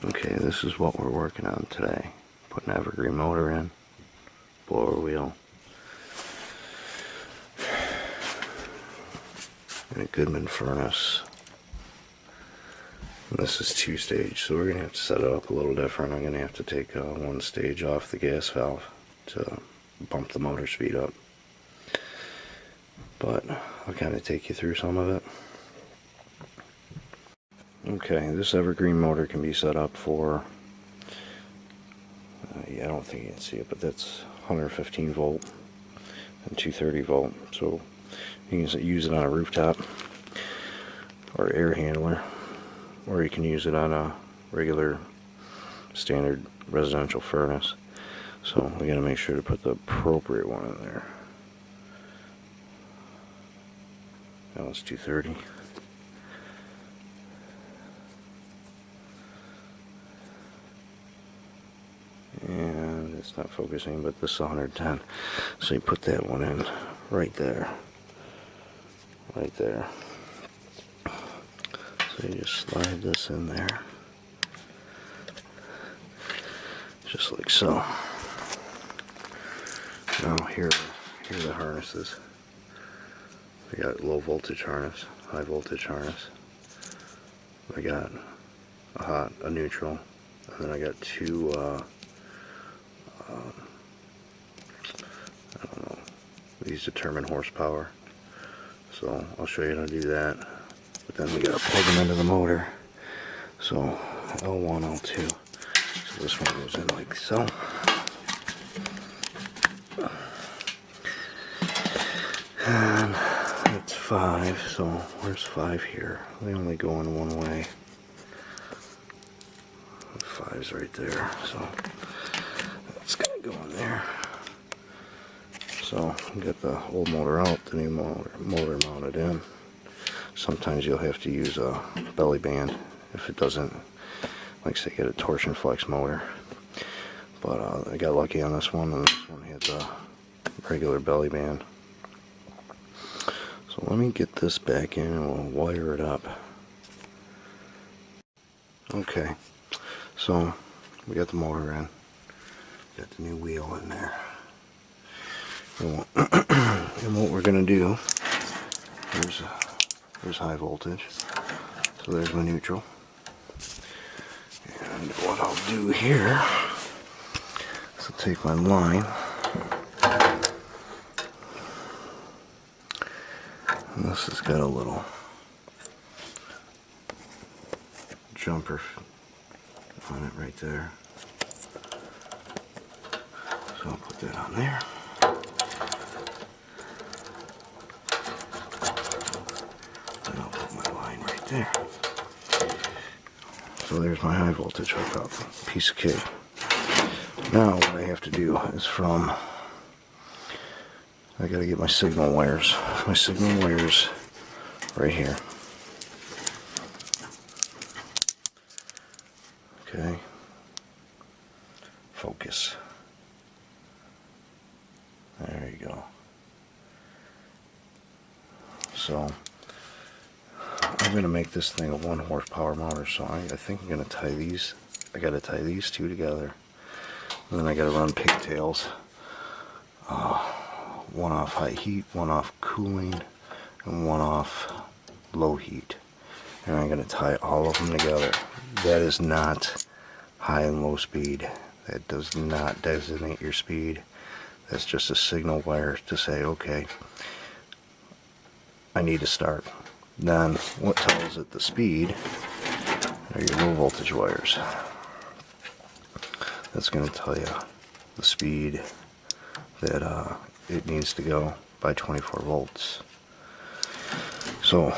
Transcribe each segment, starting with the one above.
Okay, this is what we're working on today. Put an Evergreen motor in, blower wheel, and a Goodman furnace. And this is 2-stage, so we're going to have to set it up a little different. I'm going to have to take one stage off the gas valve to bump the motor speed up. But I'll kind of take you through some of it. Okay, this Evergreen motor can be set up for, I don't think you can see it, but that's 115 volt and 230 volt. So you can use it on a rooftop or air handler, or you can use it on a regular standard residential furnace. So we got to make sure to put the appropriate one in there. That was 230. And it's not focusing, but this is 110. So you put that one in right there. Right there. So you just slide this in there. Just like so. Now here are the harnesses. We got low voltage harness, high voltage harness. I got a hot, a neutral, and then I got two I don't know, these determine horsepower, so I'll show you how to do that. But then we gotta plug them into the motor. So L1, L2, so this one goes in like so. And it's 5, so where's 5 here? They only go in one way. 5's right there, so it's gonna go in there. So get the old motor out, the new motor mounted in. Sometimes you'll have to use a belly band if it doesn't, like say, get a torsion flex motor. But I got lucky on this one, and this one has a regular belly band. So let me get this back in and we'll wire it up. Okay, so we got the motor in, got the new wheel in there. And what we're going to do, there's high voltage, so there's my neutral. And what I'll do here is I'll take my line, and this has got a little jumper on it right there. So I'll put that on there. And I'll put my line right there. So there's my high voltage hookup. Piece of cake. Now what I have to do is I gotta get my signal wires. My signal wires right here. Okay. Focus. There you go. So I'm gonna make this thing a 1 horsepower motor, so I think I'm gonna tie these. I gotta tie these two together, and then I gotta run pigtails. One off high heat, one off cooling, and one off low heat. And I'm gonna tie all of them together. That is not high and low speed. That does not designate your speed. That's just a signal wire to say, okay, I need to start. Then what tells it the speed are your low voltage wires. That's going to tell you the speed that it needs to go by 24 volts. So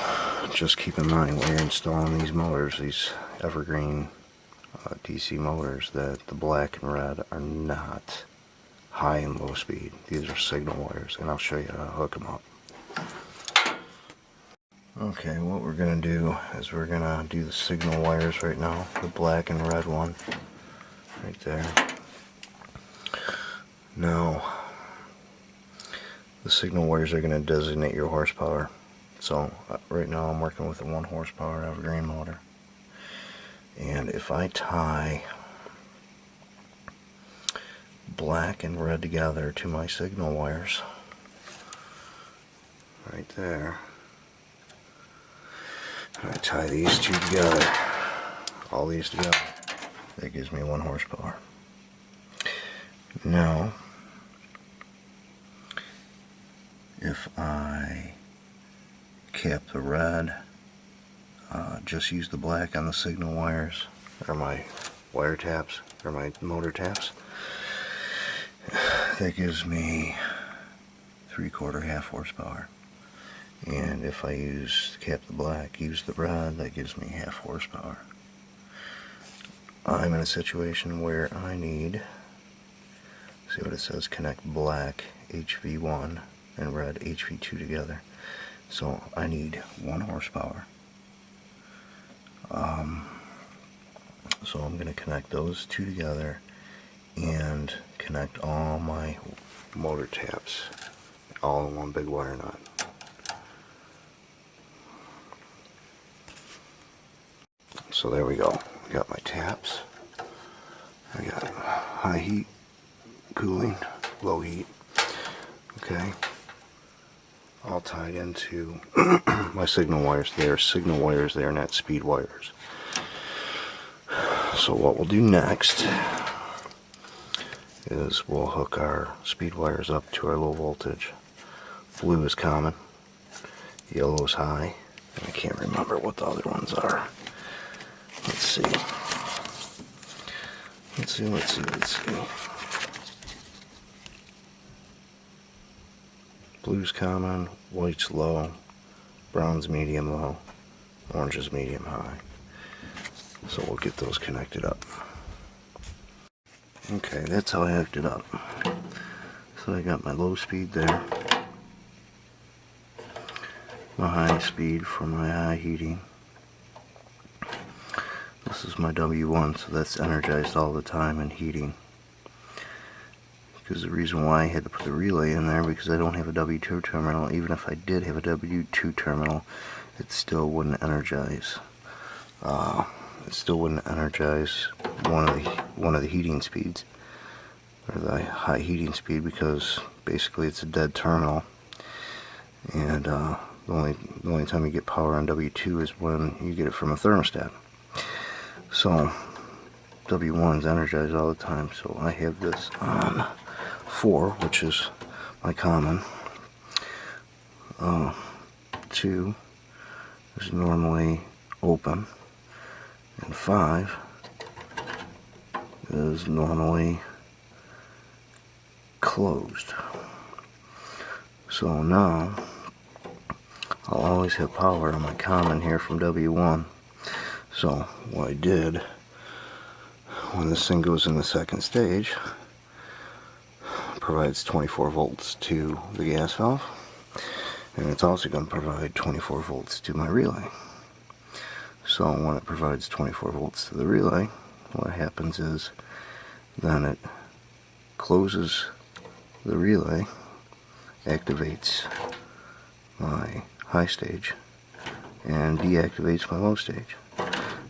just keep in mind when you're installing these motors, these Evergreen DC motors, that the black and red are not high and low speed. These are signal wires, and I'll show you how to hook them up. Okay, what we're going to do is we're going to do the signal wires right now, the black and red one right there. Now the signal wires are going to designate your horsepower. So right now I'm working with a 1 horsepower Evergreen motor, And if I tie black and red together to my signal wires, right there, and I tie these two together, all these together, that gives me 1 horsepower. Now, if I cap the red, just use the black on the signal wires, or my wire taps, or my motor taps, that gives me 3/4 half horsepower. And if I cap the black, use the red, that gives me half horsepower. I'm in a situation where I need, see what it says, connect black HV1 and red HV2 together. So I need 1 horsepower. So I'm going to connect those two together and connect all my motor taps all in one big wire nut. So there we go. I got my taps. I got high heat, cooling, low heat. Okay. All tied into my signal wires. They are signal wires, they are not speed wires. So what we'll do next is we'll hook our speed wires up to our low voltage. Blue is common, yellow is high, and I can't remember what the other ones are. Let's see. Let's see. Blue's common, white's low, brown's medium low, orange is medium high. So we'll get those connected up. Okay, that's how I hooked it up. So I got my low speed there, my high speed for my high heating. This is my W1, so that's energized all the time and heating. Because the reason why I had to put the relay in there, because I don't have a W2 terminal. Even if I did have a W2 terminal, it still wouldn't energize. It still wouldn't energize one of the heating speeds, or the high heating speed, because basically it's a dead terminal. And the only time you get power on W2 is when you get it from a thermostat. So W1 is energized all the time. So I have this on 4, which is my common. 2 is normally open, and 5 is normally closed. So now I'll always have power on my common here from W1. So what I did, when this thing goes in the second stage, provides 24 volts to the gas valve, and it's also going to provide 24 volts to my relay. So when it provides 24 volts to the relay, what happens is then it closes the relay, activates my high stage, and deactivates my low stage.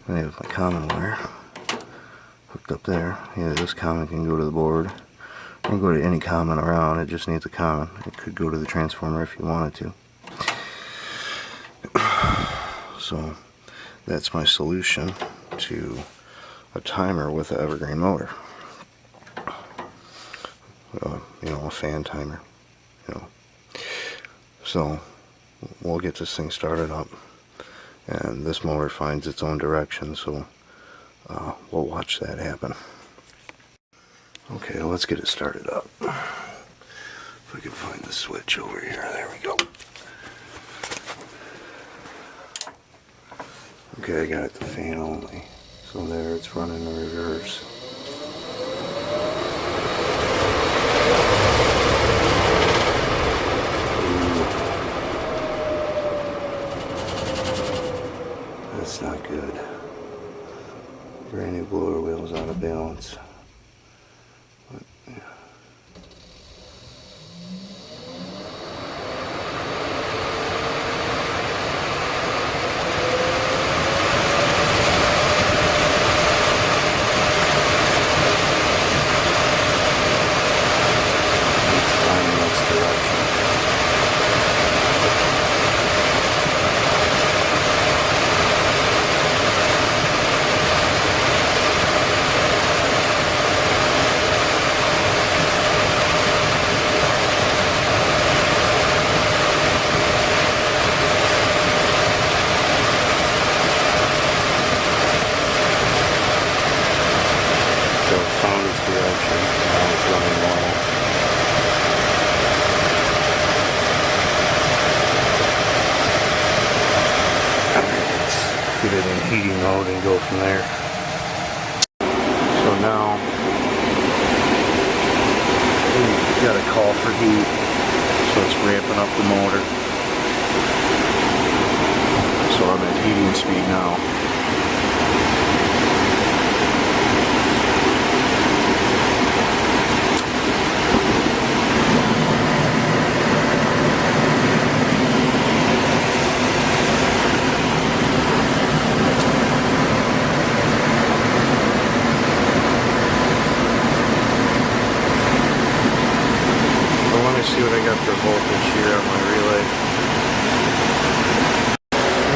And I have my common wire hooked up there. Yeah, this common can go to the board, or go to any common around. It just needs a common. It could go to the transformer if you wanted to. So that's my solution to a timer with an Evergreen motor. You know, a fan timer. You know. So we'll get this thing started up, and this motor finds its own direction. So we'll watch that happen. Okay, let's get it started up. If I can find the switch over here. There we go. Okay, I got it to fan only. So there, it's running in reverse. That's not good. Brand new blower wheel's out of balance. But, yeah. from there. So now we've got a call for heat, so it's ramping up the motor. So I'm at heating speed now. See what I got for voltage here on my relay.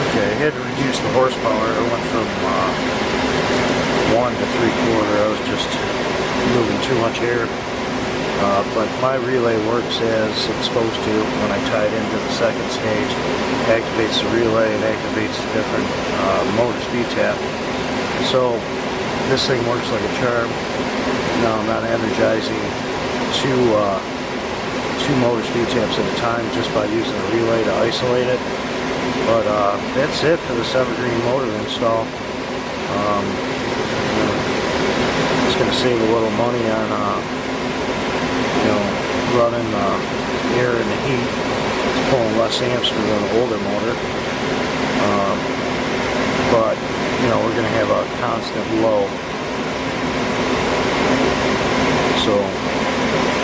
Okay, I had to reduce the horsepower. I went from 1 to 3/4. I was just moving too much air. But my relay works as it's supposed to. When I tie it into the second stage, it activates the relay, it activates a different motor speed tap. So this thing works like a charm. Now I'm not energizing two motor speed taps at a time just by using a relay to isolate it. But that's it for this Evergreen motor install. It's going to save a little money on running air and the heat. It's pulling less amps than an older motor. But we're going to have a constant low. So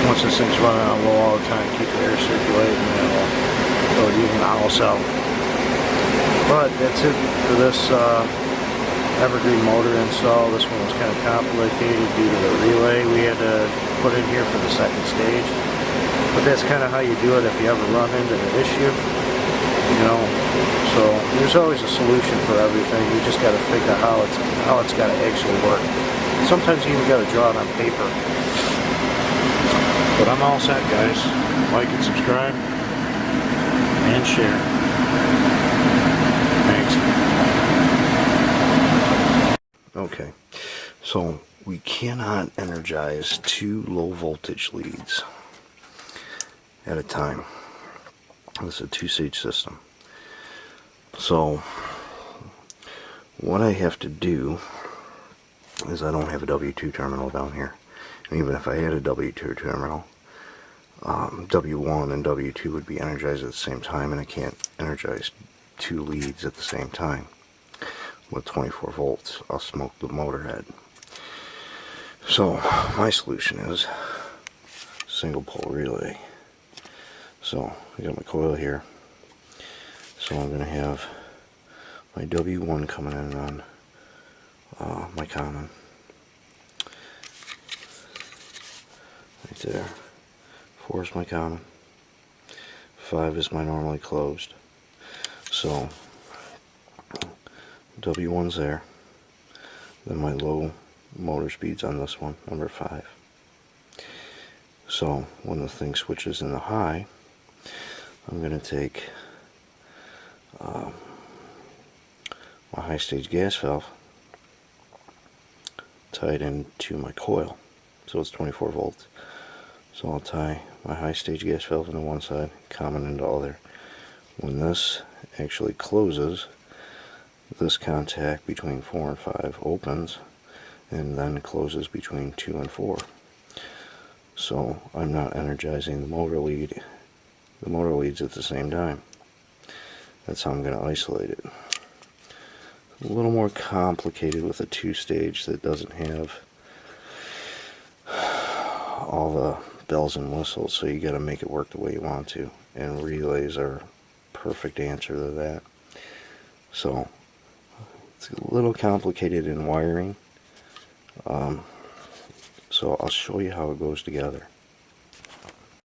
once this thing's running on low all the time, keep the air circulating, and it'll even out out. But that's it for this Evergreen motor install. This one was kind of complicated due to the relay we had to put in here for the second stage. But that's kind of how you do it if you ever run into an issue. So there's always a solution for everything. You just got to figure out how it's got to actually work. Sometimes you even got to draw it on paper. But I'm all set, guys. Like and subscribe and share. Thanks. Okay, so we cannot energize 2 low voltage leads at a time. This is a 2-stage system. So what I have to do is I don't have a W2 terminal down here. And even if I had a W2 terminal, W1 and W2 would be energized at the same time, and I can't energize 2 leads at the same time. With 24 volts, I'll smoke the motor head. So my solution is single pole relay. So I got my coil here. So I'm going to have my W1 coming in on my common. Right there. 4 is my common. 5 is my normally closed. So W1's there. Then my low motor speed's on this one, number 5. So when the thing switches in the high, I'm going to take my high stage gas valve, tie it into my coil. So it's 24 volts. So I'll tie my high stage gas valve into one side, common into the other. When this actually closes, this contact between 4 and 5 opens, and then closes between 2 and 4. So I'm not energizing the motor leads at the same time. That's how I'm going to isolate it. A little more complicated with a 2-stage that doesn't have all the bells and whistles, so you got to make it work the way you want to, and relays are a perfect answer to that. So it's a little complicated in wiring, so I'll show you how it goes together.